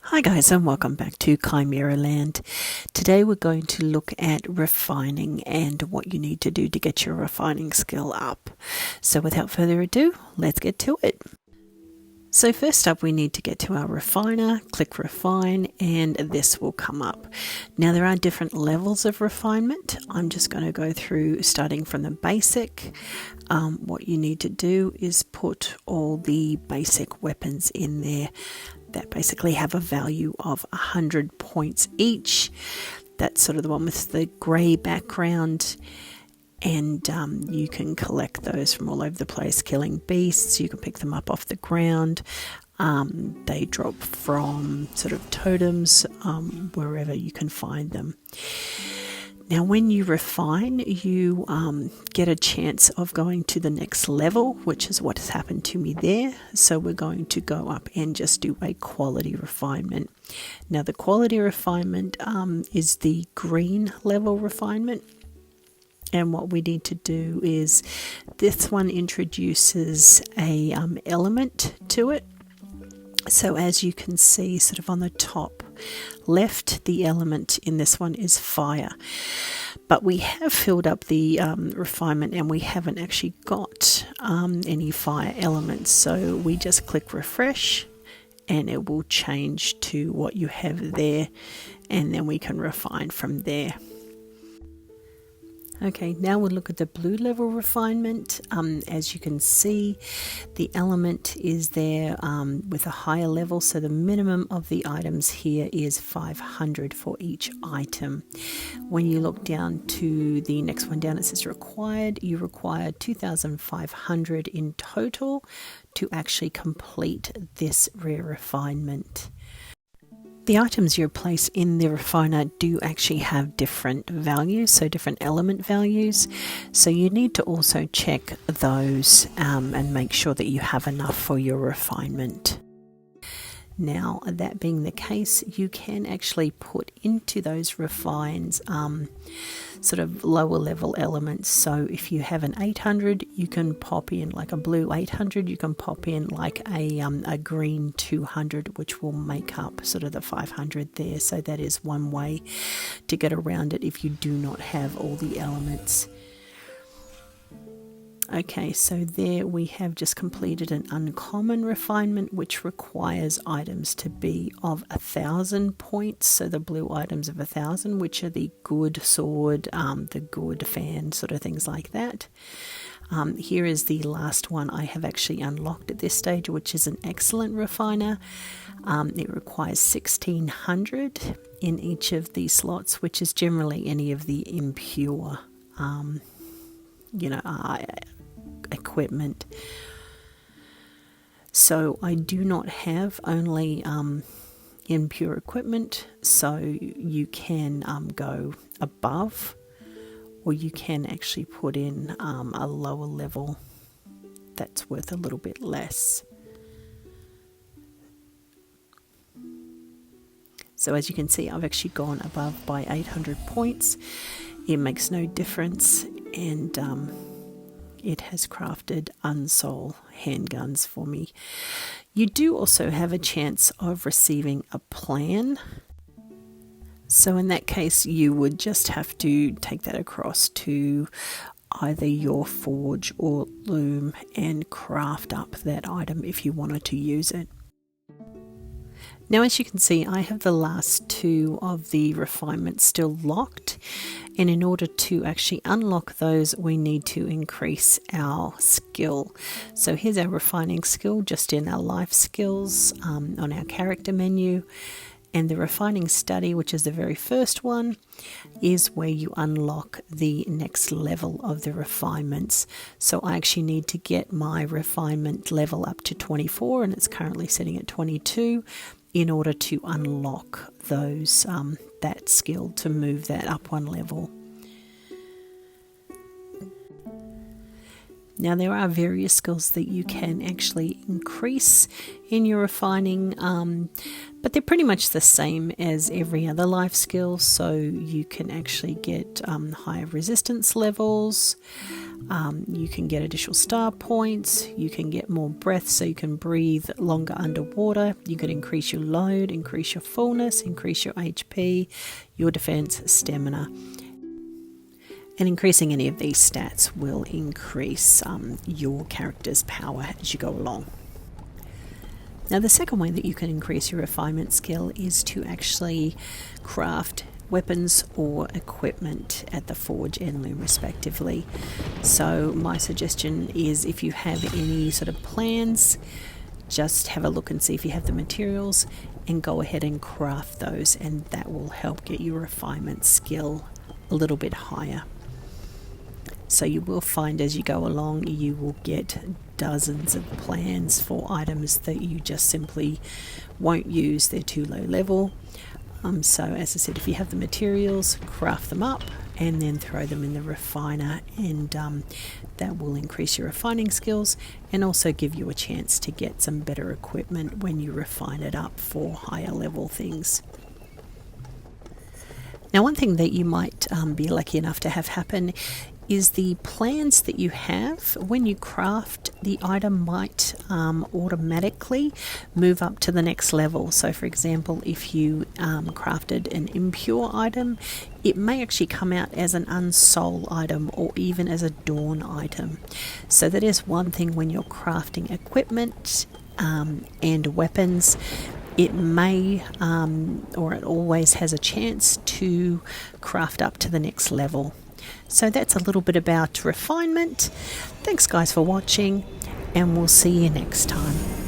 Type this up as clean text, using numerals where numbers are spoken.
Hi guys, and welcome back to Chimera Land. Today we're going to look at refining and what you need to do to get your refining skill up. So without further ado, let's get to it. So first up, we need to get to our refiner, click refine, and this will come up. Now there are different levels of refinement. I'm just going to go through starting from the basic. What you need to do is put all the basic weapons in there that basically have a value of 100 points each. That's sort of the one with the grey background. And you can collect those from all over the place, killing beasts. You can pick them up off the ground. They drop from sort of totems, wherever you can find them. Now, when you refine, you get a chance of going to the next level, which is what has happened to me there. So we're going to go up and just do a quality refinement. Now, the quality refinement is the green level refinement. And what we need to do is this one introduces a element to it. So as you can see sort of on the top left, the element in this one is fire. But we have filled up the refinement and we haven't actually got any fire elements. So we just click refresh and it will change to what you have there, and then we can refine from there. Okay, now we'll look at the blue level refinement. As you can see, the element is there with a higher level, so the minimum of the items here is 500 for each item. When you look down to the next one down, it says required. You require 2,500 in total to actually complete this rare refinement. The items you place in the refiner do actually have different values, so different element values. So you need to also check those and make sure that you have enough for your refinement. Now, that being the case, you can actually put into those refines sort of lower level elements. So if you have an 800, you can pop in like a blue 800, you can pop in like a green 200, which will make up sort of the 500 there. So that is one way to get around it if you do not have all the elements. Okay, so there we have just completed an uncommon refinement, which requires items to be of 1,000 points. So the blue items of 1,000, which are the good sword, the good fan, sort of things like that. Here is the last one I have actually unlocked at this stage, which is an excellent refiner. It requires 1,600 in each of these slots, which is generally any of the impure equipment. So I do not have only impure equipment, so you can go above, or you can actually put in a lower level that's worth a little bit less. So as you can see, I've actually gone above by 800 points. It makes no difference, and it has crafted Unsol handguns for me. You do also have a chance of receiving a plan. So in that case, you would just have to take that across to either your forge or loom and craft up that item if you wanted to use it. Now, as you can see, I have the last two of the refinements still locked, and in order to actually unlock those, we need to increase our skill. So here's our refining skill just in our life skills on our character menu, and the refining study, which is the very first one, is where you unlock the next level of the refinements. So I actually need to get my refinement level up to 24, and it's currently sitting at 22. In order to unlock those that skill to move that up one level. Now there are various skills that you can actually increase in your refining, but they're pretty much the same as every other life skill. So you can actually get higher resistance levels. You can get additional star points, you can get more breath so you can breathe longer underwater, you can increase your load, increase your fullness, increase your HP, your defense, stamina. And increasing any of these stats will increase your character's power as you go along. Now the second way that you can increase your refinement skill is to actually craft weapons or equipment at the forge and loom respectively. So my suggestion is, if you have any sort of plans, just have a look and see if you have the materials and go ahead and craft those, and that will help get your refinement skill a little bit higher. So you will find as you go along you will get dozens of plans for items that you just simply won't use, they're too low level. So as I said, if you have the materials, craft them up and then throw them in the refiner, and that will increase your refining skills and also give you a chance to get some better equipment when you refine it up for higher level things. Now one thing that you might be lucky enough to have happen is the plans that you have when you craft the item might automatically move up to the next level. So for example, if you crafted an impure item, it may actually come out as an unsoul item or even as a dawn item. So that is one thing when you're crafting equipment and weapons. It may, or it always has a chance to craft up to the next level. So that's a little bit about refinement. Thanks guys for watching, and we'll see you next time.